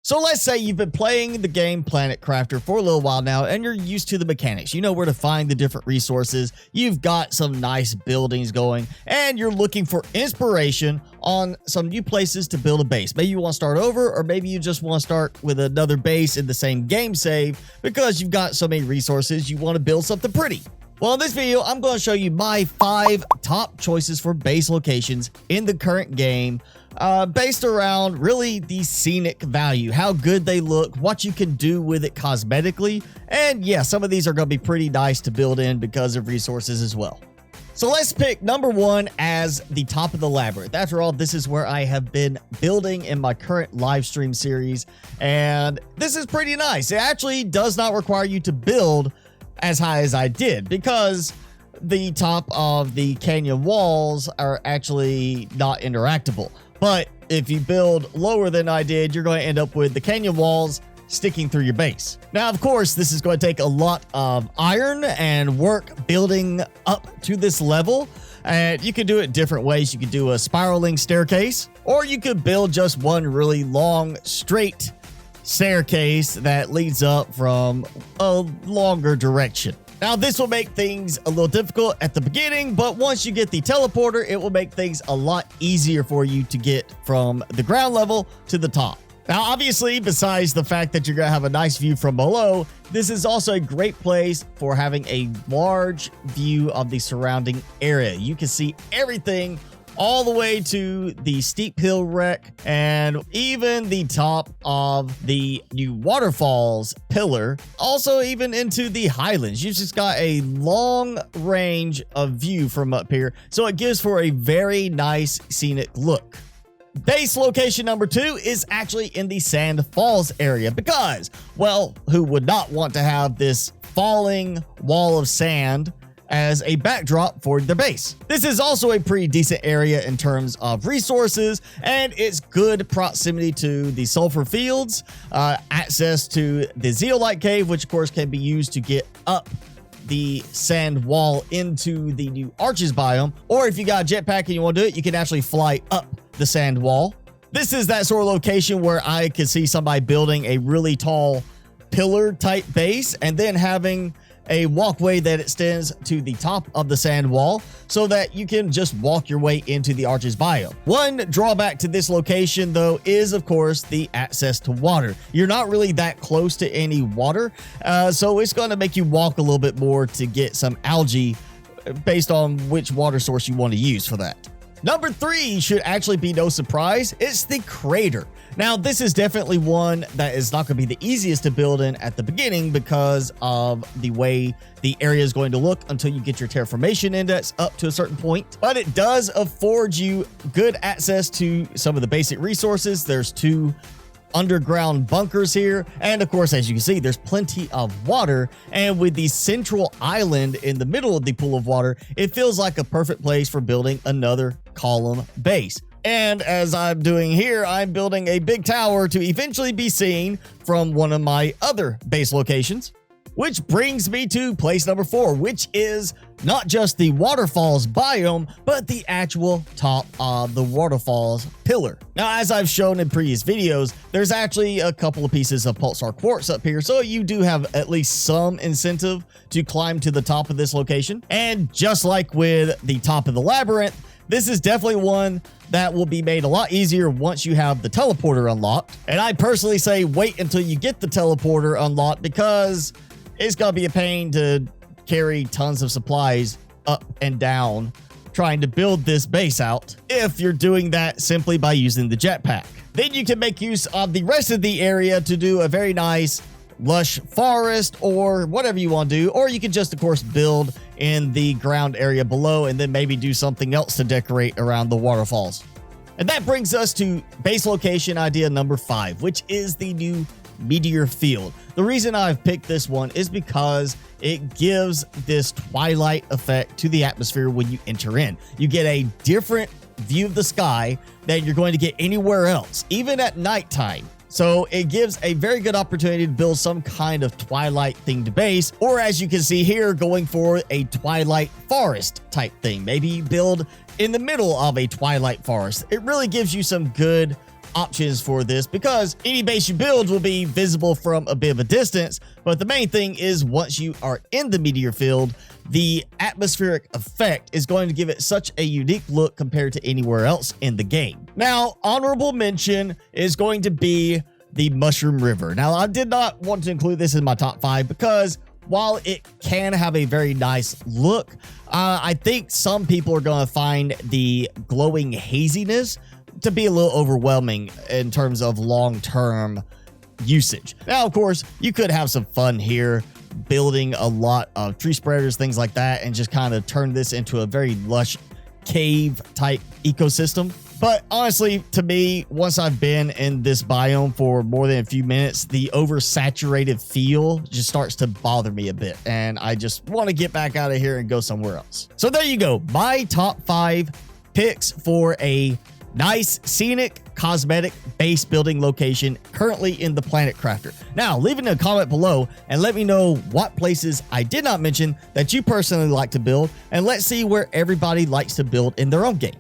So let's say you've been playing the game Planet Crafter for a little while now and you're used to the mechanics. You know where to find the different resources. You've got some nice buildings going and you're looking for inspiration on some new places to build a base. Maybe you want to start over, or maybe you just want to start with another base in the same game save because you've got so many resources you want to build something pretty. Well, in this video, I'm going to show you my 5 top choices for base locations in the current game, based around really the scenic value, how good they look, what you can do with it cosmetically, and yeah, some of these are going to be pretty nice to build in because of resources as well. So let's pick number 1 as the top of the Labyrinth. After all, this is where I have been building in my current live stream series, and this is pretty nice. It actually does not require you to build as high as I did because the top of the canyon walls are actually not interactable. But if you build lower than I did, you're going to end up with the canyon walls sticking through your base. Now, of course, this is going to take a lot of iron and work building up to this level. And you can do it different ways. You could do a spiraling staircase, or you could build just one really long, straight staircase that leads up from a longer direction. Now, this will make things a little difficult at the beginning, but once you get the teleporter, it will make things a lot easier for you to get from the ground level to the top. Now, obviously, besides the fact that you're going to have a nice view from below, this is also a great place for having a large view of the surrounding area. You can see everything all the way to the steep hill wreck and even the top of the new Waterfalls pillar, also even into the highlands. You've just got a long range of view from up here, so it gives for a very nice scenic look. Base location number 2 is actually in the Sand Falls area because, well, who would not want to have this falling wall of sand as a backdrop for their base? This is also a pretty decent area in terms of resources, and it's good proximity to the sulfur fields, access to the zeolite cave, which of course can be used to get up the sand wall into the new arches biome, or if you got a jetpack and you want to do it, you can actually fly up the sand wall. This is that sort of location where I could see somebody building a really tall pillar type base and then having a walkway that extends to the top of the sand wall so that you can just walk your way into the arches biome. One drawback to this location, though, is of course the access to water. You're not really that close to any water, so it's going to make you walk a little bit more to get some algae based on which water source you want to use for that. Number 3 should actually be no surprise. It's the crater. Now, this is definitely one that is not going to be the easiest to build in at the beginning because of the way the area is going to look until you get your terraformation index up to a certain point. But it does afford you good access to some of the basic resources. There's 2 underground bunkers here, and of course, as you can see, there's plenty of water, and with the central island in the middle of the pool of water, it feels like a perfect place for building another column base. And as I'm doing here, I'm building a big tower to eventually be seen from one of my other base locations, which brings me to place number 4, which is not just the Waterfalls biome, but the actual top of the Waterfalls pillar. Now, as I've shown in previous videos, there's actually a couple of pieces of pulsar quartz up here, so you do have at least some incentive to climb to the top of this location. And just like with the top of the Labyrinth, this is definitely one that will be made a lot easier once you have the teleporter unlocked. And I personally say wait until you get the teleporter unlocked because it's going to be a pain to carry tons of supplies up and down trying to build this base out if you're doing that simply by using the jetpack. Then you can make use of the rest of the area to do a very nice lush forest or whatever you want to do, or you can just of course build in the ground area below and then maybe do something else to decorate around the waterfalls. And that brings us to base location idea number 5, which is the new Meteor Field. The reason I've picked this one is because it gives this twilight effect to the atmosphere when you enter in. You get a different view of the sky than you're going to get anywhere else, even at nighttime. So it gives a very good opportunity to build some kind of twilight themed base, or as you can see here, going for a twilight forest type thing. Maybe build in the middle of a twilight forest. It really gives you some good options for this because any base you build will be visible from a bit of a distance. But the main thing is once you are in the Meteor Field, the atmospheric effect is going to give it such a unique look compared to anywhere else in the game. Now, honorable mention is going to be the Mushroom River. Now, I did not want to include this in my top 5 because while it can have a very nice look, I think some people are going to find the glowing haziness to be a little overwhelming in terms of long-term usage. Now, of course, you could have some fun here building a lot of tree spreaders, things like that, and just kind of turn this into a very lush cave type ecosystem. But honestly, to me, once I've been in this biome for more than a few minutes, the oversaturated feel just starts to bother me a bit. And I just want to get back out of here and go somewhere else. So there you go. My top 5 picks for a nice, scenic, cosmetic base building location currently in the Planet Crafter. Now, leave in a comment below and let me know what places I did not mention that you personally like to build, and let's see where everybody likes to build in their own game.